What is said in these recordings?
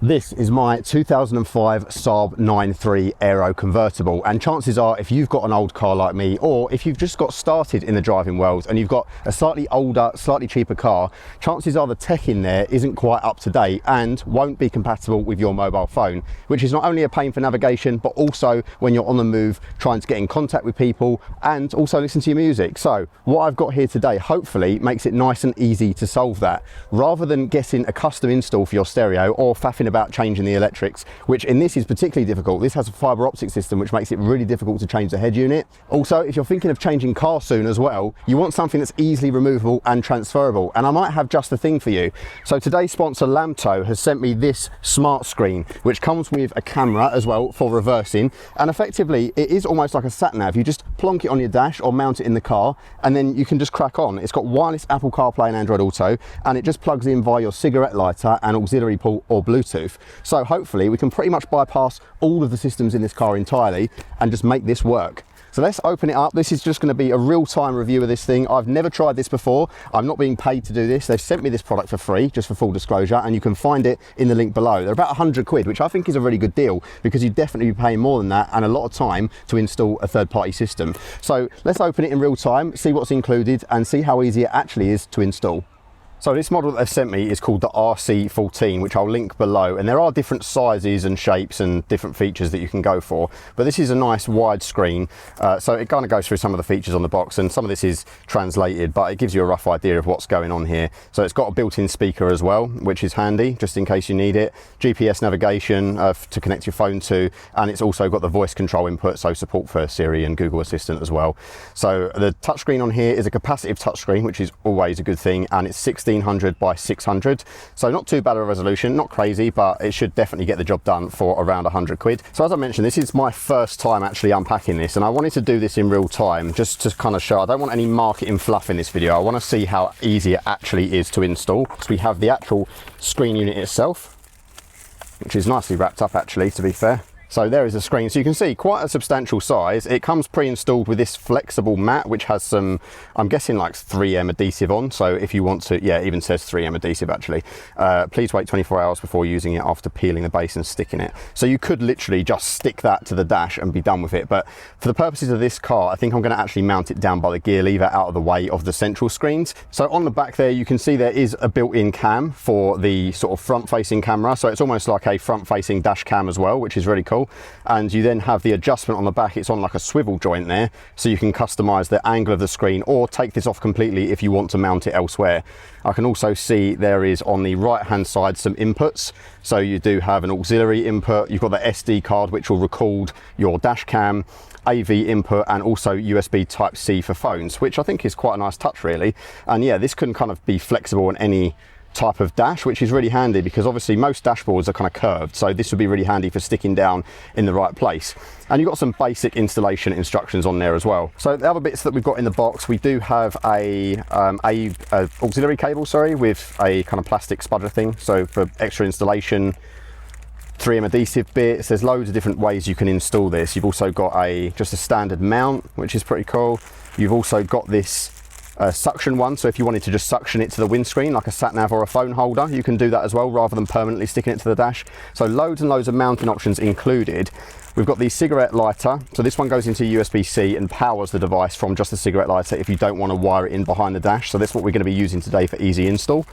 This is my 2005 Saab 9.3 Aero convertible, and chances are if you've got an old car like me, or if you've just got started in the driving world and you've got a slightly older, slightly cheaper car, chances are the tech in there isn't quite up to date and won't be compatible with your mobile phone, which is not only a pain for navigation but also when you're on the move trying to get in contact with people and also listen to your music. So what I've got here today hopefully makes it nice and easy to solve that, rather than getting a custom install for your stereo or faffing about changing the electrics, which in this is particularly difficult. This has a fibre optic system which makes it really difficult to change the head unit. Also, if you're thinking of changing cars soon as well, you want something that's easily removable and transferable, and I might have just the thing for you. So today's sponsor Lamtto has sent me this smart screen which comes with a camera as well for reversing, and effectively it is almost like a sat nav. You just plonk it on your dash or mount it in the car and then you can just crack on. It's got wireless Apple CarPlay and Android Auto, and it just plugs in via your cigarette lighter and auxiliary port or Bluetooth. So hopefully we can pretty much bypass all of the systems in this car entirely and just make this work. So let's open it up. This is just going to be a real-time review of this thing. I've never tried this before. I'm not being paid to do this. They've sent me this product for free, just for full disclosure, and you can find it in the link below. They're about 100 quid, which I think is a really good deal because you'd definitely be paying more than that and a lot of time to install a third-party system. So let's open it in real time, see what's included and see how easy it actually is to install. So this model that they've sent me is called the RC14, which I'll link below, and there are different sizes and shapes and different features that you can go for, but this is a nice wide screen, so it kind of goes through some of the features on the box, and some of this is translated, but it gives you a rough idea of what's going on here. So it's got a built-in speaker as well, which is handy just in case you need it, GPS navigation to connect your phone to, and it's also got the voice control input, so support for Siri and Google Assistant as well. So the touchscreen on here is a capacitive touchscreen, which is always a good thing, and it's 1600 by 600, so not too bad of a resolution, not crazy, but it should definitely get the job done for around 100 quid. So as I mentioned, this is my first time actually unpacking this, and I wanted to do this in real time just to kind of show. I don't want any marketing fluff in this video. I want to see how easy it actually is to install. So we have the actual screen unit itself, which is nicely wrapped up actually, to be fair. So there is a screen, so you can see quite a substantial size. It comes pre-installed with this flexible mat, which has some, I'm guessing like 3M adhesive on. So if you want to, yeah, it even says 3M adhesive actually. Please wait 24 hours before using it after peeling the base and sticking it. So you could literally just stick that to the dash and be done with it. But for the purposes of this car, I think I'm gonna actually mount it down by the gear lever out of the way of the central screens. So on the back there, you can see there is a built-in cam for the sort of front-facing camera. So it's almost like a front-facing dash cam as well, which is really cool. And you then have the adjustment on the back. It's on like a swivel joint there, so you can customize the angle of the screen or take this off completely if you want to mount it elsewhere. I can also see there is on the right hand side some inputs, so you do have an auxiliary input, you've got the SD card which will record your dash cam, AV input, and also USB Type-C for phones, which I think is quite a nice touch really. And yeah, this can kind of be flexible on any type of dash, which is really handy because obviously most dashboards are kind of curved, so this would be really handy for sticking down in the right place. And you've got some basic installation instructions on there as well. So the other bits that we've got in the box, we do have a auxiliary cable, sorry, with a kind of plastic spudger thing, so for extra installation, 3M adhesive bits. There's loads of different ways you can install this. You've also got just a standard mount, which is pretty cool. You've also got this suction one, so if you wanted to just suction it to the windscreen like a sat nav or a phone holder, you can do that as well rather than permanently sticking it to the dash. So loads and loads of mounting options included. We've got the cigarette lighter, so this one goes into USB-C and powers the device from just the cigarette lighter if you don't want to wire it in behind the dash. So that's what we're going to be using today for easy install.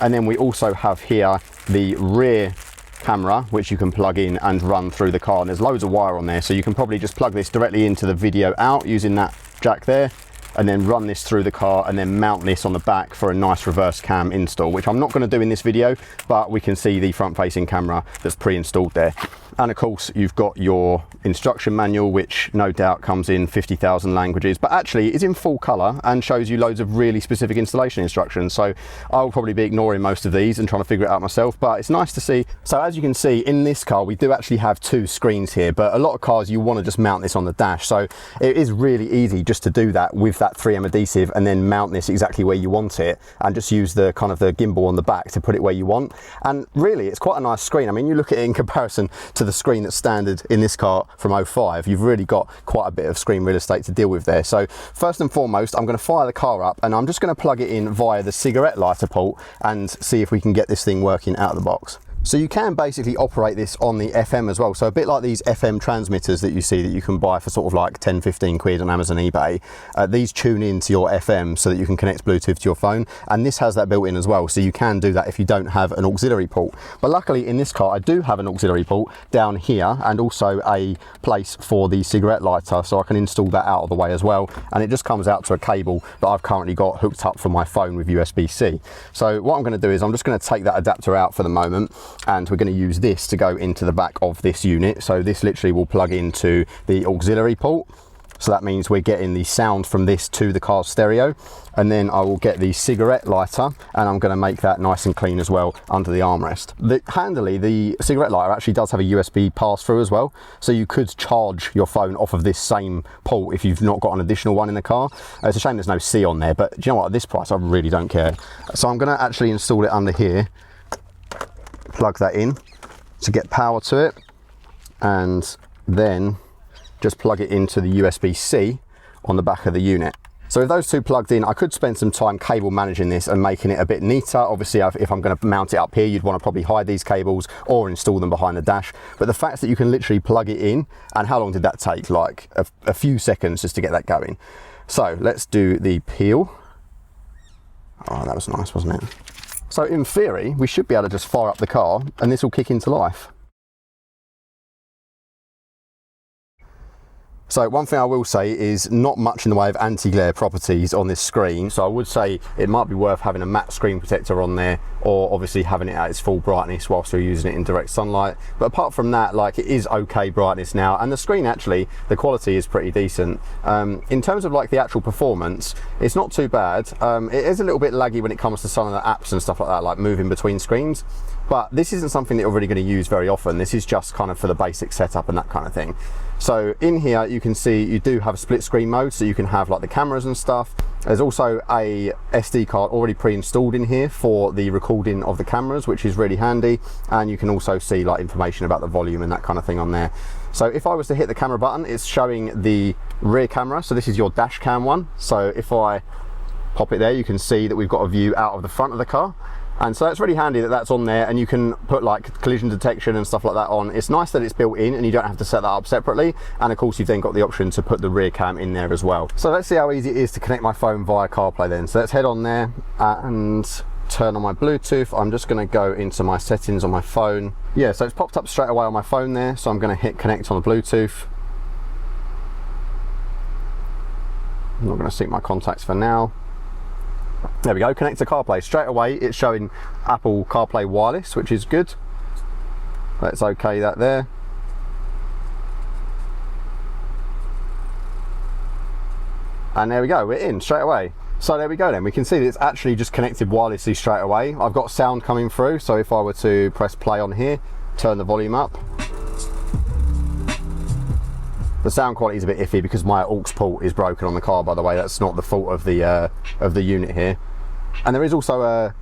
And then we also have here the rear camera, which you can plug in and run through the car, and there's loads of wire on there, so you can probably just plug this directly into the video out using that jack there, and then run this through the car and then mount this on the back for a nice reverse cam install, which I'm not going to do in this video, but we can see the front facing camera that's pre-installed there. And of course you've got your instruction manual, which no doubt comes in 50,000 languages, but actually is in full color and shows you loads of really specific installation instructions. So I'll probably be ignoring most of these and trying to figure it out myself, but it's nice to see. So as you can see in this car, we do actually have two screens here, but a lot of cars you want to just mount this on the dash. So it is really easy just to do that with that 3M adhesive and then mount this exactly where you want it and just use the kind of the gimbal on the back to put it where you want. And really it's quite a nice screen. I mean, you look at it in comparison to the screen that's standard in this car from 05, you've really got quite a bit of screen real estate to deal with there. So first and foremost, I'm going to fire the car up and I'm just going to plug it in via the cigarette lighter port and see if we can get this thing working out of the box. So you can basically operate this on the FM as well. So a bit like these FM transmitters that you see that you can buy for sort of like 10, 15 quid on Amazon, eBay. These tune into your FM so that you can connect Bluetooth to your phone. And this has that built in as well. So you can do that if you don't have an auxiliary port. But luckily in this car, I do have an auxiliary port down here and also a place for the cigarette lighter. So I can install that out of the way as well. And it just comes out to a cable that I've currently got hooked up from my phone with USB-C. So what I'm going to do is I'm just going to take that adapter out for the moment, and we're going to use this to go into the back of this unit. So this literally will plug into the auxiliary port. So that means we're getting the sound from this to the car's stereo, and then I will get the cigarette lighter and I'm going to make that nice and clean as well under the armrest. Handily, the cigarette lighter actually does have a USB pass-through as well, so you could charge your phone off of this same port if you've not got an additional one in the car. It's a shame there's no C on there, but do you know what, at this price I really don't care. So I'm going to actually install it under here, plug that in to get power to it, and then just plug it into the USB-C on the back of the unit. So with those two plugged in, I could spend some time cable managing this and making it a bit neater. Obviously, if I'm going to mount it up here, you'd want to probably hide these cables or install them behind the dash. But the fact that you can literally plug it in, and how long did that take? Like a few seconds just to get that going. So let's do the peel. Oh, that was nice, wasn't it? So in theory, we should be able to just fire up the car and this will kick into life. So one thing I will say is not much in the way of anti-glare properties on this screen. So I would say it might be worth having a matte screen protector on there, or obviously having it at its full brightness whilst you're using it in direct sunlight. But apart from that, like, it is okay brightness now, and the screen actually, the quality is pretty decent. In terms of like the actual performance, it's not too bad. It is a little bit laggy when it comes to some of the apps and stuff like that, like moving between screens. But this isn't something that you're really going to use very often. This is just kind of for the basic setup and that kind of thing. So in here you can see you do have a split screen mode, so you can have like the cameras and stuff. There's also a SD card already pre-installed in here for the recording of the cameras, which is really handy. And you can also see like information about the volume and that kind of thing on there. So if I was to hit the camera button, it's showing the rear camera. So this is your dash cam one. So if I pop it there, you can see that we've got a view out of the front of the car. And so it's really handy that that's on there, and you can put like collision detection and stuff like that on. It's nice that it's built in and you don't have to set that up separately. And of course you've then got the option to put the rear cam in there as well. So let's see how easy it is to connect my phone via CarPlay then. So let's head on there and turn on my Bluetooth. I'm just going to go into my settings on my phone. Yeah, so it's popped up straight away on my phone there. So I'm going to hit connect on the Bluetooth. I'm not going to sync my contacts for now. There we go, connect to CarPlay. Straight away it's showing Apple CarPlay wireless, which is good. Let's OK that there. And there we go, we're in straight away. So there we go then, we can see that it's actually just connected wirelessly straight away. I've got sound coming through, so if I were to press play on here, turn the volume up. The sound quality is a bit iffy because my aux port is broken on the car, by the way. That's not the fault of the unit here. And there is also a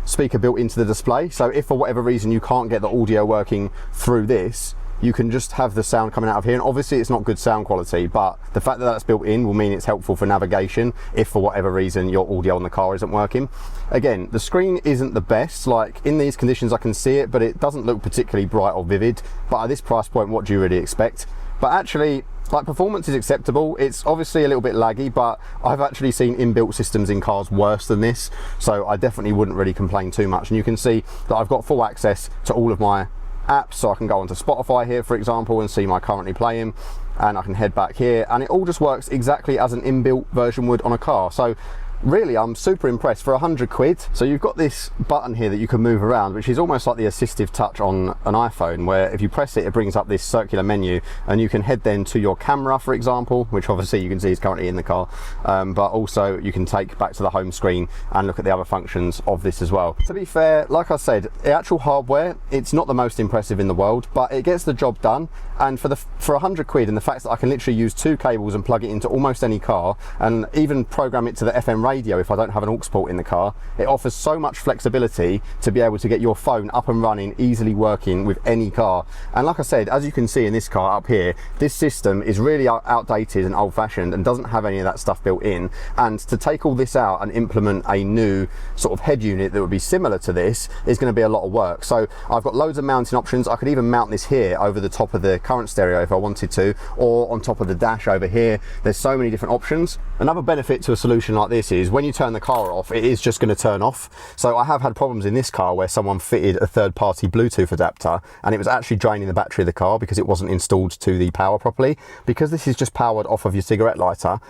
speaker built into the display, so if for whatever reason you can't get the audio working through this, you can just have the sound coming out of here. And obviously it's not good sound quality, but the fact that that's built in will mean it's helpful for navigation if for whatever reason your audio on the car isn't working. Again, the screen isn't the best. Like in these conditions I can see it, but it doesn't look particularly bright or vivid. But at this price point, what do you really expect? But actually, like, performance is acceptable. It's obviously a little bit laggy, but I've actually seen inbuilt systems in cars worse than this, so I definitely wouldn't really complain too much. And you can see that I've got full access to all of my apps, so I can go onto Spotify here, for example, and see my currently playing, and I can head back here, and it all just works exactly as an inbuilt version would on a car. So really, I'm super impressed for 100 quid. So you've got this button here that you can move around, which is almost like the assistive touch on an iPhone, where if you press it, it brings up this circular menu, and you can head then to your camera, for example, which obviously you can see is currently in the car, but also you can take back to the home screen and look at the other functions of this as well. To be fair, like I said, the actual hardware, it's not the most impressive in the world, but it gets the job done. And for 100 quid, and the fact that I can literally use 2 cables and plug it into almost any car, and even program it to the FM radio if I don't have an aux port in the car. It offers so much flexibility to be able to get your phone up and running, easily working with any car. And like I said, as you can see in this car up here, this system is really outdated and old-fashioned and doesn't have any of that stuff built in. And to take all this out and implement a new sort of head unit that would be similar to this is going to be a lot of work. So I've got loads of mounting options. I could even mount this here over the top of the current stereo if I wanted to, or on top of the dash over here. There's so many different options. Another benefit to a solution like this is when you turn the car off, it is just going to turn off. So I have had problems in this car where someone fitted a third-party Bluetooth adapter and it was actually draining the battery of the car because it wasn't installed to the power properly. Because this is just powered off of your cigarette lighter,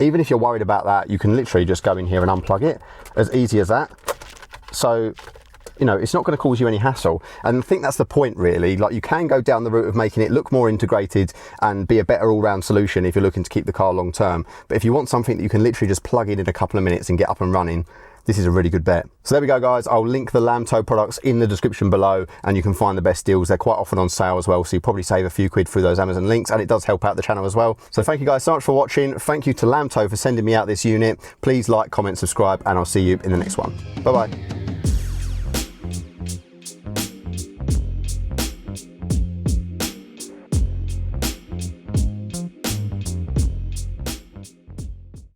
even if you're worried about that, you can literally just go in here and unplug it, as easy as that. So, you know, it's not going to cause you any hassle. And I think that's the point, really. Like, you can go down the route of making it look more integrated and be a better all-round solution if you're looking to keep the car long term. But if you want something that you can literally just plug in a couple of minutes and get up and running, this is a really good bet. So there we go, guys. I'll link the Lamtto products in the description below and you can find the best deals. They're quite often on sale as well, so you probably save a few quid through those Amazon links, and it does help out the channel as well. So thank you guys so much for watching. Thank you to Lamtto for sending me out this unit. Please like, comment, subscribe, and I'll see you in the next one. Bye-bye.